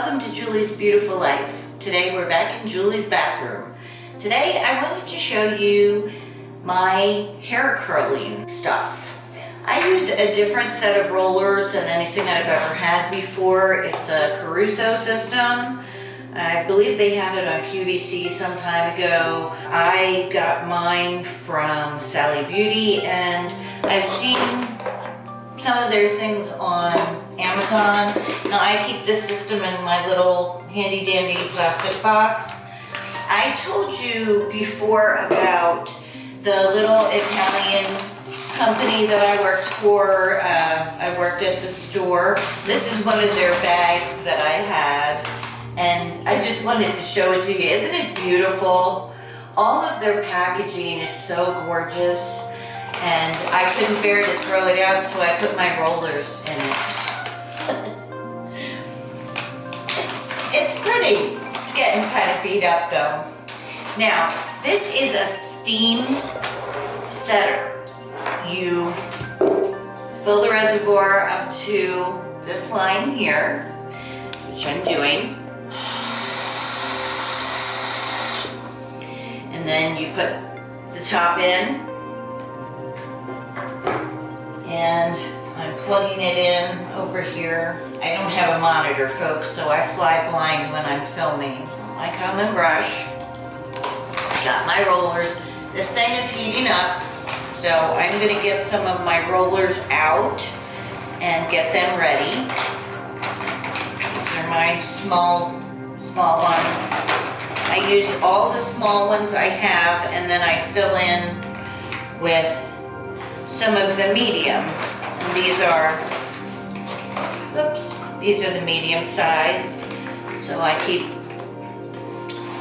welcome to Julie's Beautiful Life. Today we're back in Julie's bathroom. Today I wanted to show you my hair curling stuff. I use a different set of rollers than anything I've ever had before. It's a Caruso system. I believe they had it on QVC some time ago. I got mine from Sally Beauty, and I've seen some of their things on Amazon. Now I keep this system in my little handy dandy plastic box. I told you before about the little Italian company that I worked for. I worked at the store. This is one of their bags that I had, and I just wanted to show it to you. Isn't it beautiful? All of their packaging is so gorgeous, and I couldn't bear to throw it out, so I put my rollers in it. It's pretty. It's getting kind of beat up though. Now, this is a steam setter. You fill the reservoir up to this line here, which I'm doing. And then you put the top in, and I'm plugging it in over here. I don't have a monitor, folks, so I fly blind when I'm filming. My comb and brush. Got my rollers. This thing is heating up, so I'm going to get some of my rollers out and get them ready. These are my small ones. I use all the small ones I have, and then I fill in with some of the medium. And these are the medium size. So I keep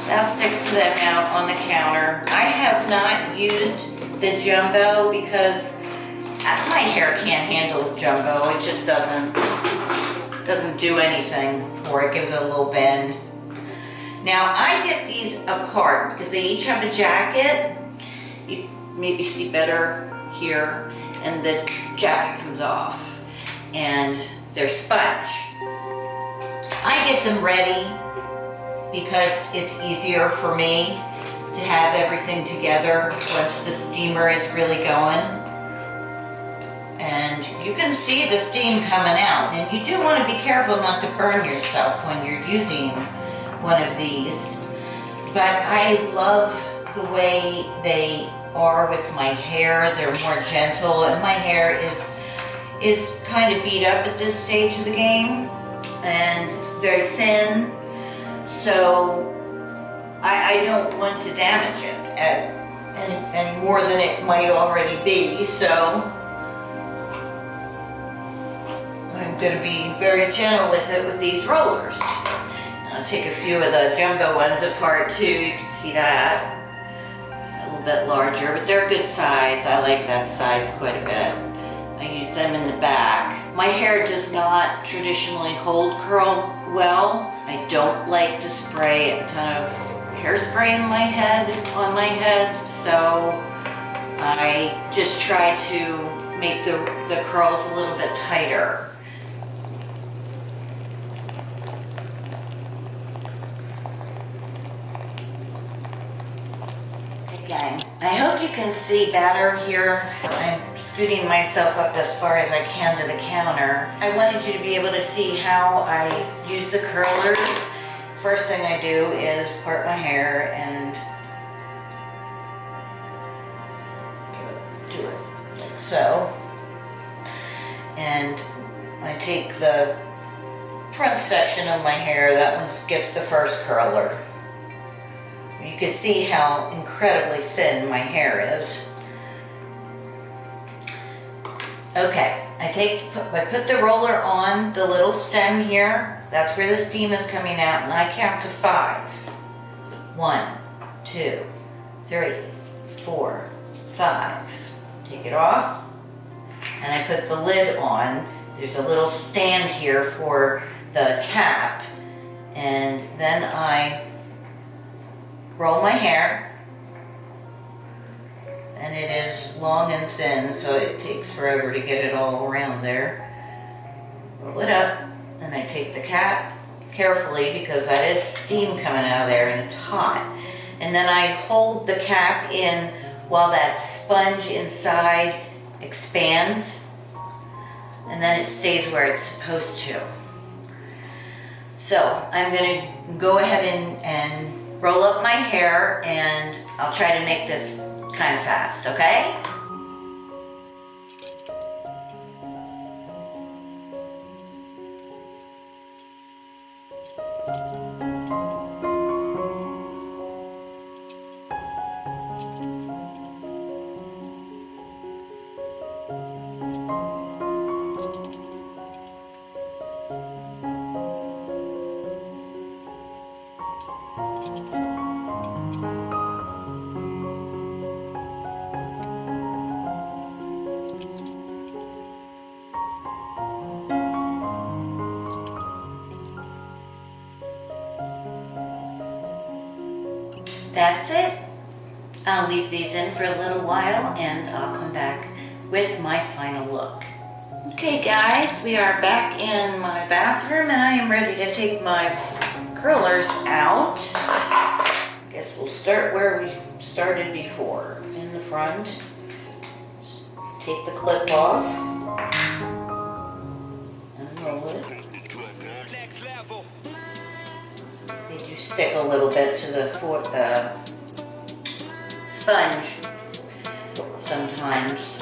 about 6 of them out on the counter. I have not used the jumbo because my hair can't handle jumbo. It just doesn't do anything for it. It gives it a little bend. Now I get these apart because they each have a jacket. You maybe see better here, and the jacket comes off, and they're sponge. I get them ready because it's easier for me to have everything together once the steamer is really going. And you can see the steam coming out, and you do want to be careful not to burn yourself when you're using one of these. But I love the way they are with my hair. They're more gentle, and my hair is kind of beat up at this stage of the game, and it's very thin, so I don't want to damage it any more than it might already be. So I'm going to be very gentle with it with these rollers. I'll take a few of the jumbo ones apart too. You can see that. A little bit larger, but they're a good size. I like that size quite a bit. I use them in the back. My hair does not traditionally hold curl well. I don't like to spray a ton of hairspray on my head, so I just try to make the curls a little bit tighter. I hope you can see better here. I'm scooting myself up as far as I can to the counter. I wanted you to be able to see how I use the curlers. First thing I do is part my hair and do it like so. And I take the front section of my hair. That one gets the first curler. You can see how incredibly thin my hair is. Okay, I put the roller on the little stem here. That's where the steam is coming out, and I count to 5. 1, 2, 3, 4, 5. Take it off, and I put the lid on. There's a little stand here for the cap, and then I roll my hair, and it is long and thin, so it takes forever to get it all around there. Roll it up, and I take the cap, carefully because that is steam coming out of there and it's hot. And then I hold the cap in while that sponge inside expands, and then it stays where it's supposed to. So I'm gonna go ahead and roll up my hair, and I'll try to make this kind of fast, okay? That's it. I'll leave these in for a little while and I'll come back with my final look. Okay guys, we are back in my bathroom and I am ready to take my curlers out. Guess we'll start where we started before, in the front. Just take the clip off and roll it. They do stick a little bit to the sponge sometimes.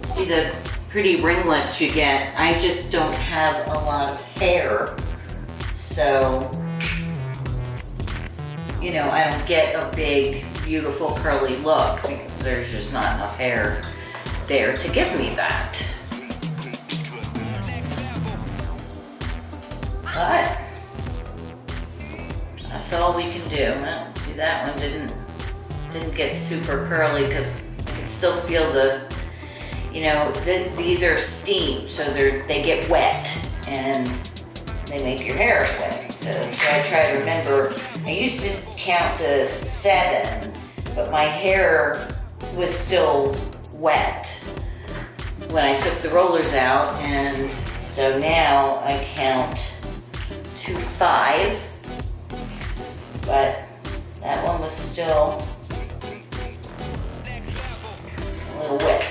See the pretty ringlets you get? I just don't have a lot of hair, so you know, I don't get a big, beautiful curly look because there's just not enough hair there to give me that. But that's all we can do. Well, see, that one didn't get super curly because I can still feel the, you know, these are steam, so they get wet and they make your hair wet. So I try to remember. I used to count to 7, but my hair was still wet when I took the rollers out, and so now I count to 5, but that one was still a little wet.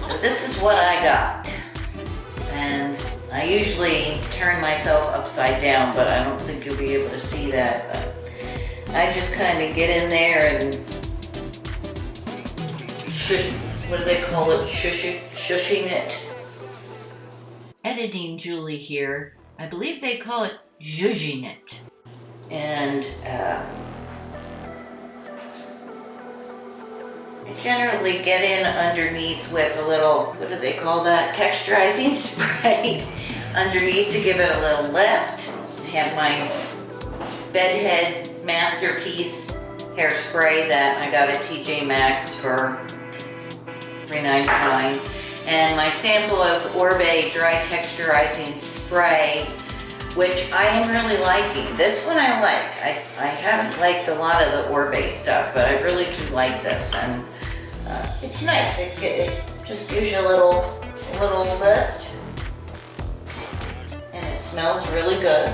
So this is what I got, and I usually turn myself upside down, but I don't think you'll be able to see that. But I just kind of get in there and shush, what do they call it? Shushing it. Editing Julie here. I believe they call it zhuzhing it. And I generally get in underneath with a little, what do they call that? Texturizing spray underneath to give it a little lift. I have my Bedhead Masterpiece hairspray that I got at TJ Maxx for $3.99, and my sample of Oribe Dry Texturizing Spray, which I am really liking. This one I like. I haven't liked a lot of the Oribe stuff, but I really do like this, and it's nice. It just gives you a little lift, and it smells really good.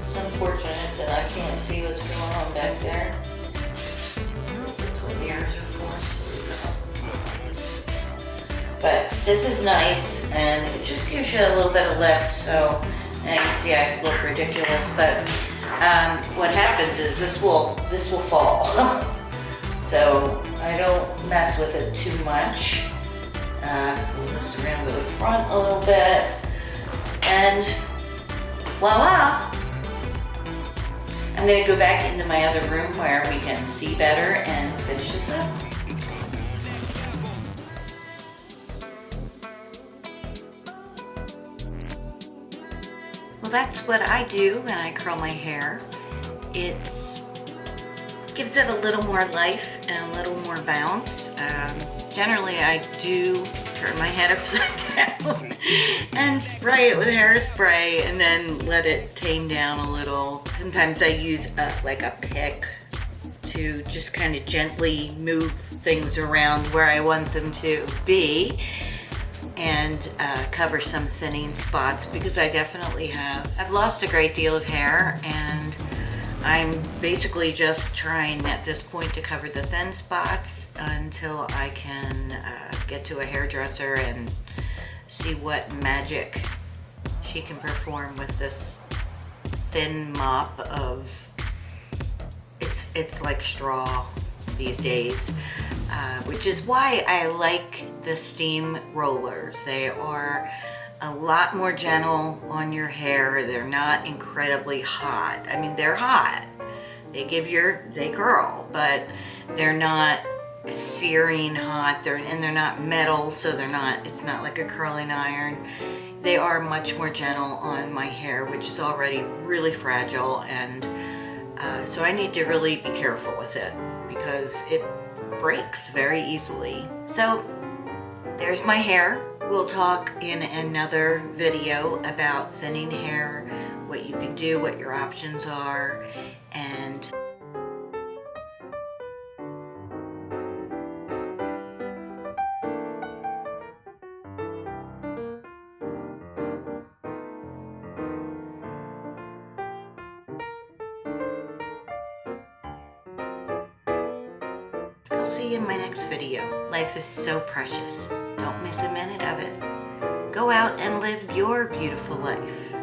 It's unfortunate that I can't see what's going on back there. This is what the ears are for. But this is nice, and it just gives you a little bit of lift. So now you see I look ridiculous, but what happens is this will fall. So I don't mess with it too much. Pull this around to the front a little bit, and voila! I'm going to go back into my other room where we can see better and finish this up. Well, that's what I do when I curl my hair. It's gives it a little more life and a little more bounce. Generally, I do turn my head upside down and spray it with hairspray and then let it tame down a little. Sometimes I use like a pick to just kind of gently move things around where I want them to be and cover some thinning spots, because I definitely have. I've lost a great deal of hair, and I'm basically just trying at this point to cover the thin spots until I can get to a hairdresser and see what magic she can perform with this thin mop of, it's like straw these days, which is why I like the steam rollers. They are a lot more gentle on your hair. They're not incredibly hot. I mean, they're hot. They curl, but they're not searing hot. They're not metal, so it's not like a curling iron. They are much more gentle on my hair, which is already really fragile, and so I need to really be careful with it because it breaks very easily. So there's my hair. We'll talk in another video about thinning hair, what you can do, what your options are, and I'll see you in my next video. Life is so precious. Don't miss a minute of it. Go out and live your beautiful life.